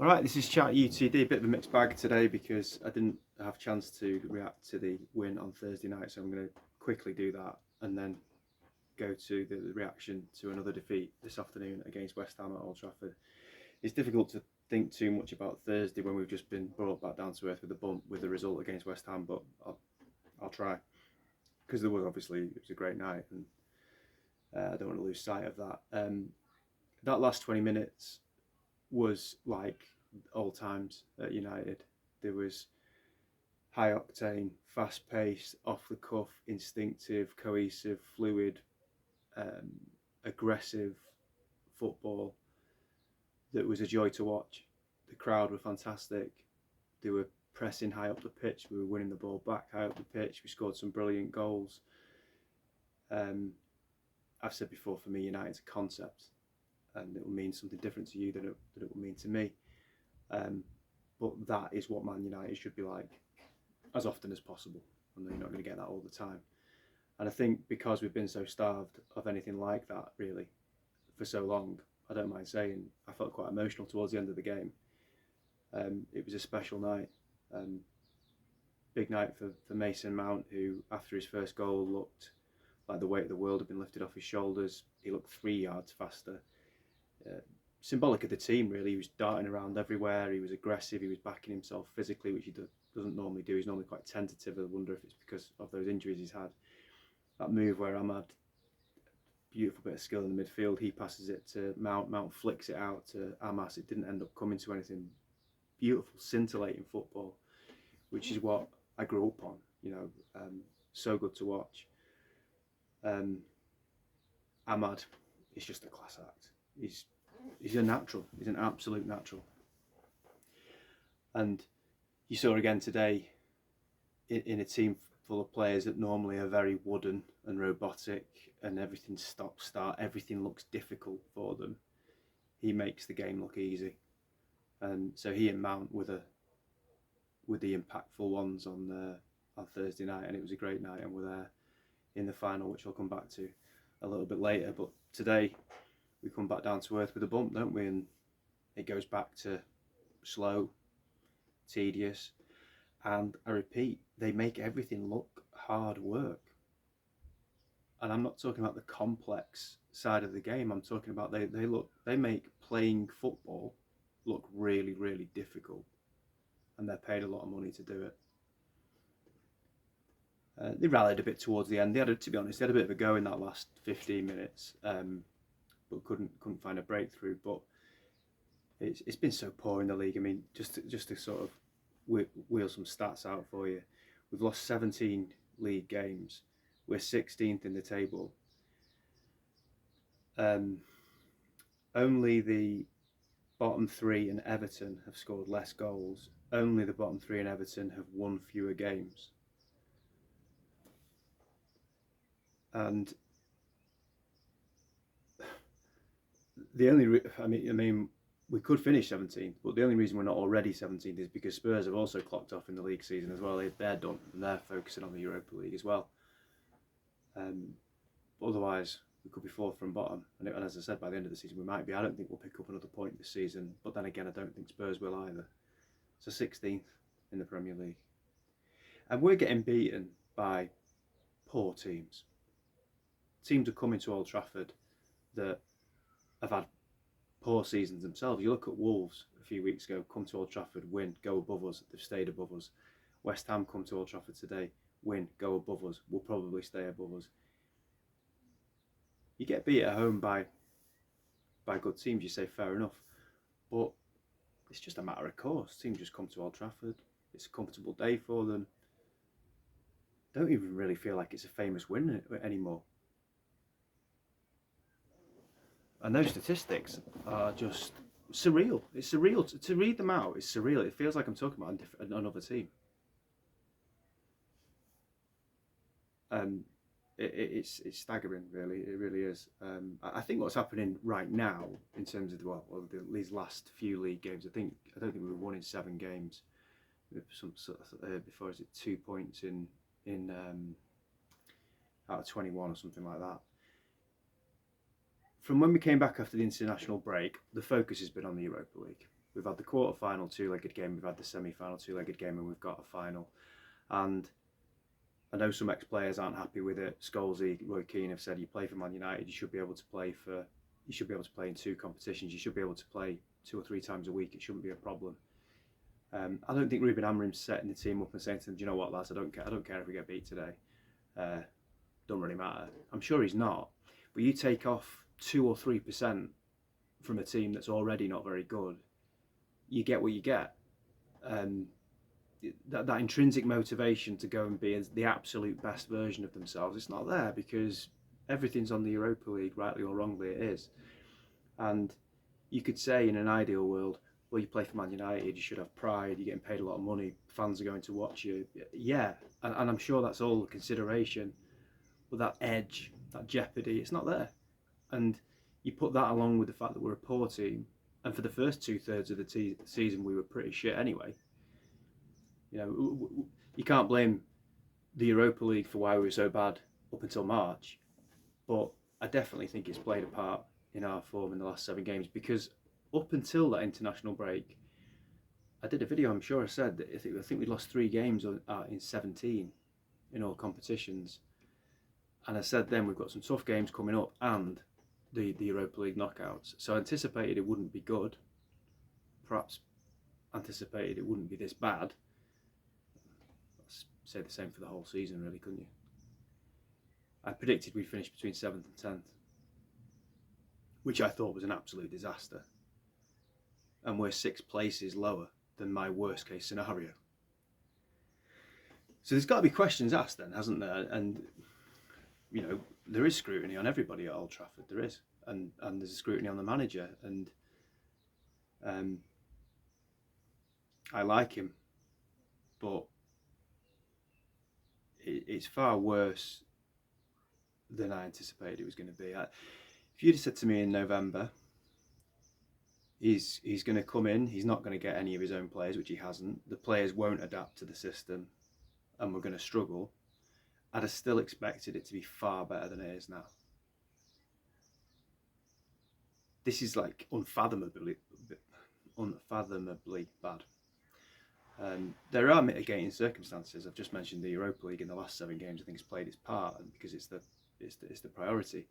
Alright, this is Chat UTD, a bit of a mixed bag today because I didn't have a chance to react to the win on Thursday night, so I'm going to quickly do that and then go to the reaction to another defeat this afternoon against West Ham at Old Trafford. It's difficult to think too much about Thursday when we've just been brought back down to earth with a bump with the result against West Ham, but I'll try, because it was a great night and I don't want to lose sight of that. That last 20 minutes was like old times at United. There was high octane, fast paced, off the cuff, instinctive, cohesive, fluid, aggressive football that was a joy to watch. The crowd were fantastic. They were pressing high up the pitch. We were winning the ball back high up the pitch. We scored some brilliant goals. I've said before, for me, United's a concept, and it will mean something different to you than it will mean to me. But that is what Man United should be like as often as possible. I know you're not going to get that all the time. And I think because we've been so starved of anything like that, really, for so long, I don't mind saying I felt quite emotional towards the end of the game. It was a special night. Big night for Mason Mount, who, after his first goal, looked like the weight of the world had been lifted off his shoulders. He looked 3 yards faster. Symbolic of the team, really. He was darting around everywhere. He was aggressive. He was backing himself physically, which he doesn't normally do. He's normally quite tentative. I wonder if it's because of those injuries he's had. That move where Ahmad, beautiful bit of skill in the midfield, he passes it to Mount. Mount flicks it out to Amas. It didn't end up coming to anything. Beautiful, scintillating football, which is what I grew up on. So good to watch. Ahmad is just a class act. He's a natural. He's an absolute natural. And you saw again today in a team full of players that normally are very wooden and robotic, and everything stop-start, everything looks difficult for them. He makes the game look easy. And so he and Mount were the impactful ones on Thursday night, and it was a great night, and we're there in the final, which I'll come back to a little bit later. But today we come back down to earth with a bump, don't we? And it goes back to slow, tedious, and I repeat, they make everything look hard work. And I'm not talking about the complex side of the game. I'm talking about they make playing football look really, really difficult, and they're paid a lot of money to do it. They rallied a bit towards the end. To be honest, they had a bit of a go in that last 15 minutes, but couldn't find a breakthrough. But it's been so poor in the league. I mean, just to sort of wheel some stats out for you, we've lost 17 league games. We're 16th in the table. Only the bottom three and Everton have scored less goals. Only the bottom three and Everton have won fewer games. And the only, I mean, we could finish 17th, but the only reason we're not already 17th is because Spurs have also clocked off in the league season as well. They're done, and they're focusing on the Europa League as well. Otherwise, we could be fourth from bottom, and as I said, by the end of the season we might be. I don't think we'll pick up another point this season, but then again, I don't think Spurs will either. So 16th in the Premier League, and we're getting beaten by poor teams. Teams are coming to Old Trafford that have had poor seasons themselves. You look at Wolves a few weeks ago, come to Old Trafford, win, go above us. They've stayed above us. West Ham come to Old Trafford today, win, go above us. Will probably stay above us. You get beat at home by good teams, you say fair enough, but it's just a matter of course. Teams just come to Old Trafford. It's a comfortable day for them. Don't even really feel like it's a famous win anymore. And those statistics are just surreal. It's surreal to read them out. It's surreal. It feels like I'm talking about another team. It's staggering, really. It really is. I think what's happening right now in terms of these last few league games, I don't think we won in 7 games. Some sort of, before, is it 2 points in out of 21 or something like that. From when we came back after the international break, the focus has been on the Europa League. We've had the quarter-final two-legged game, we've had the semi-final two-legged game, and we've got a final. And I know some ex-players aren't happy with it. Scholesy, Roy Keane have said, you play for Man United, you should be able to play in two competitions. You should be able to play 2 or 3 times a week. It shouldn't be a problem. I don't think Ruben Amorim's setting the team up and saying to them, do you know what, lads, I don't care if we get beat today. Don't really matter. I'm sure he's not. But you take off 2 or 3% from a team that's already not very good, you get what you get. That intrinsic motivation to go and be the absolute best version of themselves, it's not there, because everything's on the Europa League, rightly or wrongly it is. And you could say in an ideal world, well, you play for Man United, you should have pride, you're getting paid a lot of money, fans are going to watch you. Yeah, and I'm sure that's all a consideration, but that edge, that jeopardy, it's not there. And you put that along with the fact that we're a poor team, and for the first 2/3 of the season we were pretty shit anyway. You know, you can't blame the Europa League for why we were so bad up until March, but I definitely think it's played a part in our form in the last 7 games, because up until that international break, I did a video, I'm sure I said that I think we lost 3 games in 17 in all competitions, and I said then we've got some tough games coming up and the Europa League knockouts. So I anticipated it wouldn't be good, perhaps anticipated it wouldn't be this bad. Let's say the same for the whole season, really, couldn't you? I predicted we'd finish between 7th and 10th, which I thought was an absolute disaster. And we're 6 places lower than my worst case scenario. So there's got to be questions asked then, hasn't there? And, you know, there is scrutiny on everybody at Old Trafford, there is. And there's a scrutiny on the manager. And I like him, but it's far worse than I anticipated it was going to be. If you'd have said to me in November, he's going to come in, he's not going to get any of his own players, which he hasn't, the players won't adapt to the system, and we're going to struggle, I'd have still expected it to be far better than it is now. This is like unfathomably bad. There are mitigating circumstances. I've just mentioned the Europa League in the last 7 games. I think it's played its part, and because it's the priority.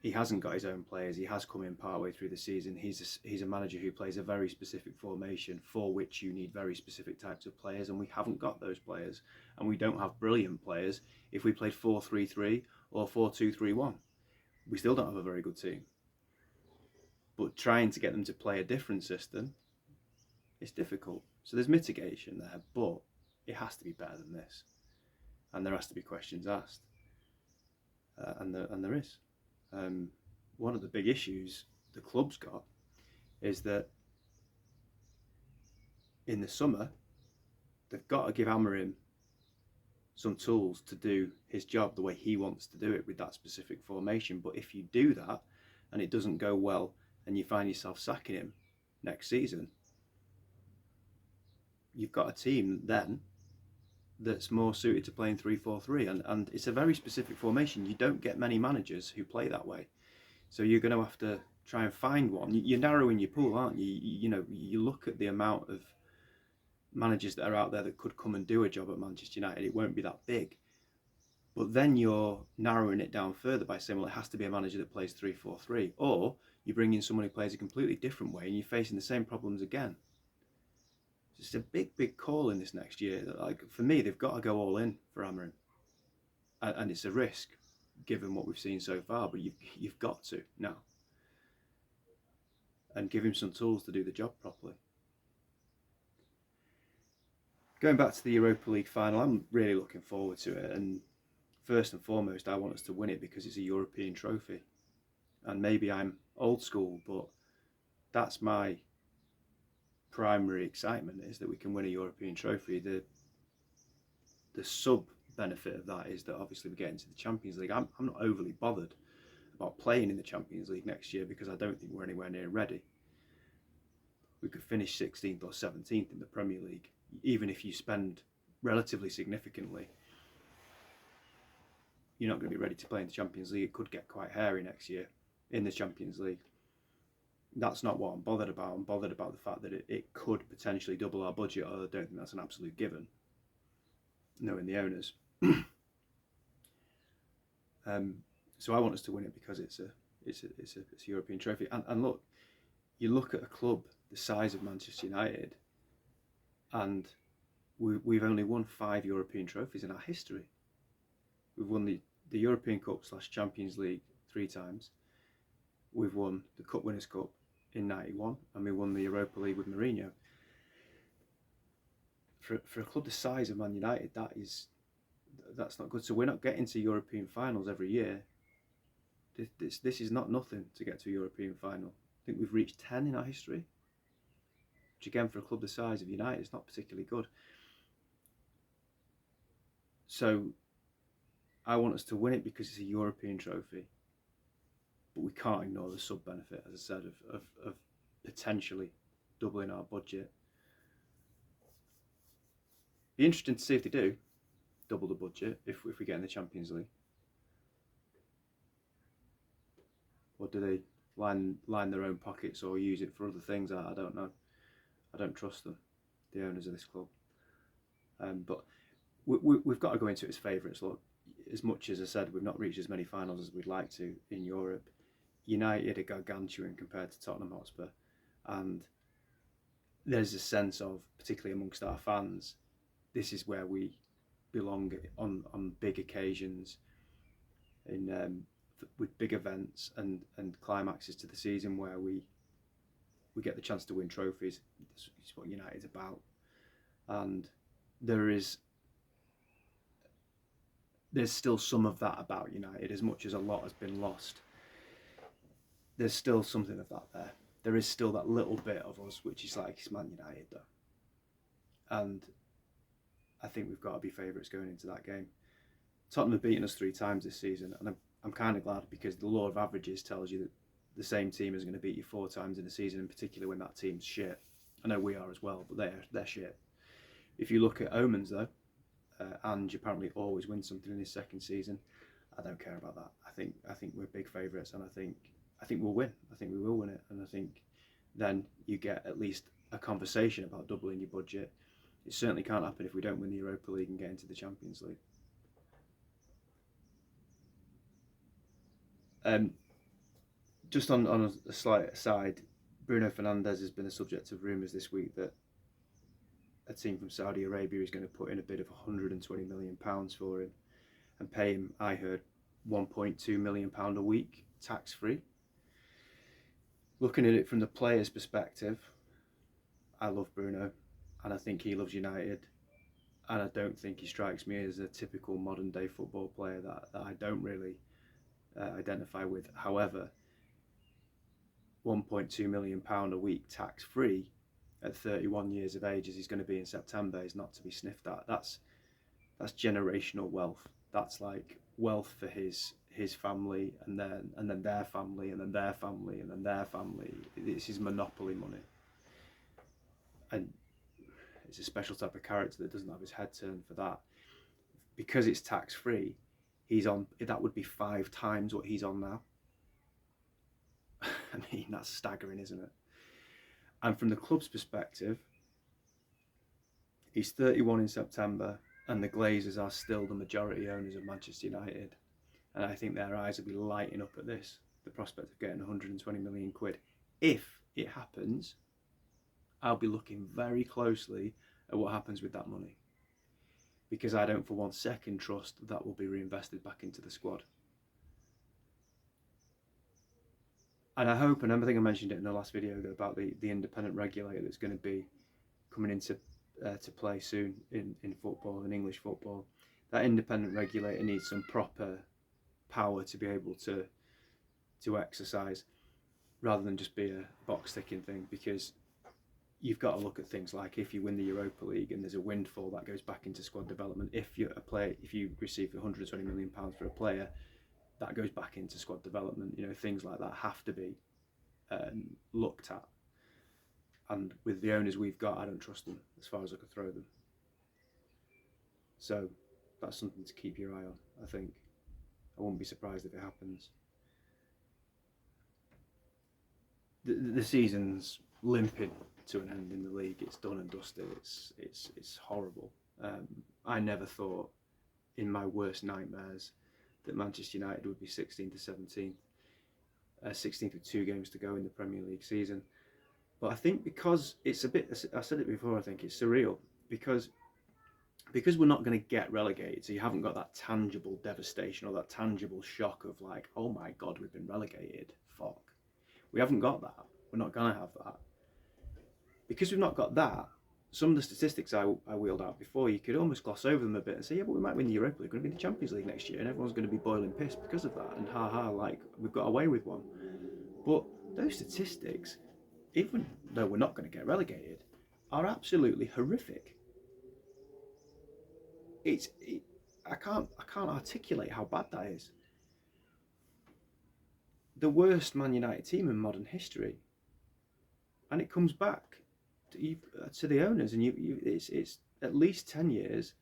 He hasn't got his own players. He has come in partway through the season. He's a manager who plays a very specific formation for which you need very specific types of players, and we haven't got those players. And we don't have brilliant players if we played 4-3-3 or 4-2-3-1. We still don't have a very good team. But trying to get them to play a different system, it's difficult. So there's mitigation there, but it has to be better than this. And there has to be questions asked. And there is. One of the big issues the club's got is that in the summer, they've got to give Amorim some tools to do his job the way he wants to do it with that specific formation. But if you do that and it doesn't go well and you find yourself sacking him next season, you've got a team then that's more suited to playing 3-4-3, and it's a very specific formation. You don't get many managers who play that way, so you're going to have to try and find one. You're narrowing your pool, aren't you? You know, you look at the amount of managers that are out there that could come and do a job at Manchester United. It won't be that big, but then you're narrowing it down further by saying, well, it has to be a manager that plays 3-4-3, or you bring in someone who plays a completely different way, and you're facing the same problems again. It's a big call in this next year. Like, for me, they've got to go all in for Amorim, and it's a risk given what we've seen so far. But you've got to now, and give him some tools to do the job properly. Going back to the Europa League final, I'm really looking forward to it. And first and foremost, I want us to win it because it's a European trophy. And maybe I'm old school, but that's my primary excitement, is that we can win a European trophy. The sub benefit of that is that obviously we get into the Champions League. I'm not overly bothered about playing in the Champions League next year because I don't think we're anywhere near ready. We could finish 16th or 17th in the Premier League, even if you spend relatively significantly. You're not going to be ready to play in the Champions League. It could get quite hairy next year in the Champions League. That's not what I'm bothered about. I'm bothered about the fact that it could potentially double our budget. Although I don't think that's an absolute given, knowing the owners. So I want us to win it because it's a European trophy. And look, you look at a club the size of Manchester United, and we've only won 5 European trophies in our history. We've won the European Cup / Champions League 3 times. We've won the Cup Winners' Cup in '91, and we won the Europa League with Mourinho. For a club the size of Man United, that's not good. So we're not getting to European finals every year. This is not nothing to get to a European final. I think we've reached 10 in our history, which again for a club the size of United is not particularly good. So I want us to win it because it's a European trophy, but we can't ignore the sub benefit, as I said, of potentially doubling our budget. Be interesting to see if they do double the budget if we get in the Champions League. Or do they line their own pockets or use it for other things? I don't know. I don't trust them, the owners of this club. But we've got to go into it as favourites. Look, as much as I said, we've not reached as many finals as we'd like to in Europe. United are gargantuan compared to Tottenham Hotspur, and there's a sense of, particularly amongst our fans, this is where we belong on big occasions, with big events and climaxes to the season where we get the chance to win trophies. It's what United's about, and there's still some of that about United. As much as a lot has been lost, there's still something of that there. There is still that little bit of us which is like, it's Man United though, and I think we've got to be favourites going into that game. Tottenham have beaten us 3 times this season, and I'm kind of glad, because the law of averages tells you that the same team is going to beat you 4 times in a season, in particular when that team's shit. I know we are as well, but they're shit. If you look at omens though, Ange apparently always wins something in his second season. I don't care about that. I think we're big favourites, and I think we'll win. I think we will win it, and I think then you get at least a conversation about doubling your budget. It certainly can't happen if we don't win the Europa League and get into the Champions League. Just on a slight aside, Bruno Fernandes has been a subject of rumours this week that a team from Saudi Arabia is going to put in a bid of £120 million for him and pay him, I heard, £1.2 million a week, tax-free. Looking at it from the player's perspective, I love Bruno, and I think he loves United, and I don't think he strikes me as a typical modern day football player that I don't really identify with. However, £1.2 million a week tax free at 31 years of age, as he's going to be in September, is not to be sniffed at. That's generational wealth. That's like wealth for his family, and then their family, and then their family, and then their family. This is monopoly money, and it's a special type of character that doesn't have his head turned for that. Because it's tax free, that would be 5 times what he's on now. I mean, that's staggering, isn't it? And from the club's perspective, he's 31 in September, and the Glazers are still the majority owners of Manchester United. And I think their eyes will be lighting up at this, the prospect of getting 120 million quid. If it happens, I'll be looking very closely at what happens with that money, because I don't for one second trust that will be reinvested back into the squad. And I hope, and I think I mentioned it in the last video about the independent regulator that's going to be coming into to play soon in football, in English football. That independent regulator needs some proper power to be able to exercise, rather than just be a box ticking thing, because you've got to look at things like, if you win the Europa League and there's a windfall, that goes back into squad development. If you receive £120 million for a player, that goes back into squad development. You know, things like that have to be looked at. And with the owners we've got, I don't trust them as far as I could throw them. So that's something to keep your eye on, I think. I wouldn't be surprised if it happens. the season's limping to an end in the league. It's done and dusted. It's horrible. I never thought in my worst nightmares that Manchester United would be 16th to 17th, 16th with 2 games to go in the Premier League season. But I think because it's a bit, I said it before, I think it's surreal because we're not going to get relegated, so you haven't got that tangible devastation or that tangible shock of like, oh my God, we've been relegated. Fuck. We haven't got that. We're not going to have that. Because we've not got that, some of the statistics I wheeled out before, you could almost gloss over them a bit and say, yeah, but we might win the Europa League, we're going to be in the Champions League next year, and everyone's going to be boiling piss because of that, and like, we've got away with one. But those statistics, even though we're not going to get relegated, are absolutely horrific. I can't articulate how bad that is. The worst Man United team in modern history, and it comes back to the owners, and it's at least 10 years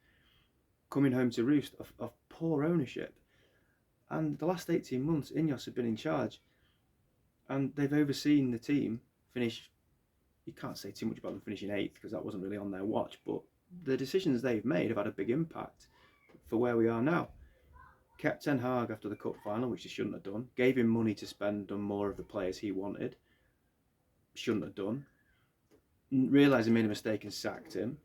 coming home to roost of poor ownership. And the last 18 months, Ineos have been in charge, and they've overseen the team finish. You can't say too much about them finishing 8th because that wasn't really on their watch, but the decisions they've made have had a big impact for where we are now. Kept Ten Hag after the cup final, which he shouldn't have done. Gave him money to spend on more of the players he wanted. Shouldn't have done. Realised he made a mistake and sacked him.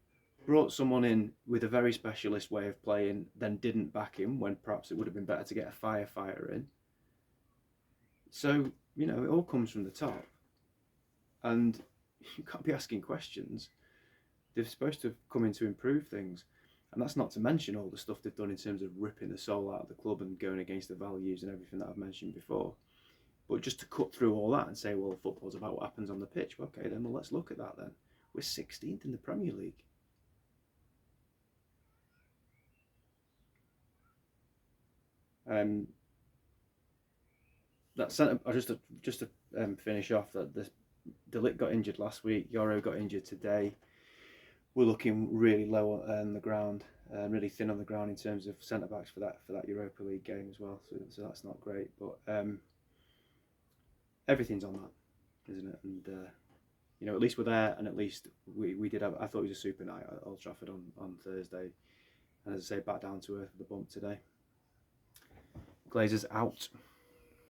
Brought someone in with a very specialist way of playing, then didn't back him when perhaps it would have been better to get a firefighter in. So, it all comes from the top. And you can't be asking questions. They're supposed to have come in to improve things. And that's not to mention all the stuff they've done in terms of ripping the soul out of the club and going against the values and everything that I've mentioned before. But just to cut through all that and say, well, football's about what happens on the pitch. Okay, then, well, let's look at that then. We're 16th in the Premier League. That centre, just to finish off, that De Ligt got injured last week. Yoro got injured today. We're looking really low on the ground, really thin on the ground in terms of centre backs for that Europa League game as well. So that's not great, but everything's on that, isn't it? And at least we're there, and at least we did have. I thought it was a super night at Old Trafford on Thursday, and as I say, back down to earth with the bump today. Glazers out.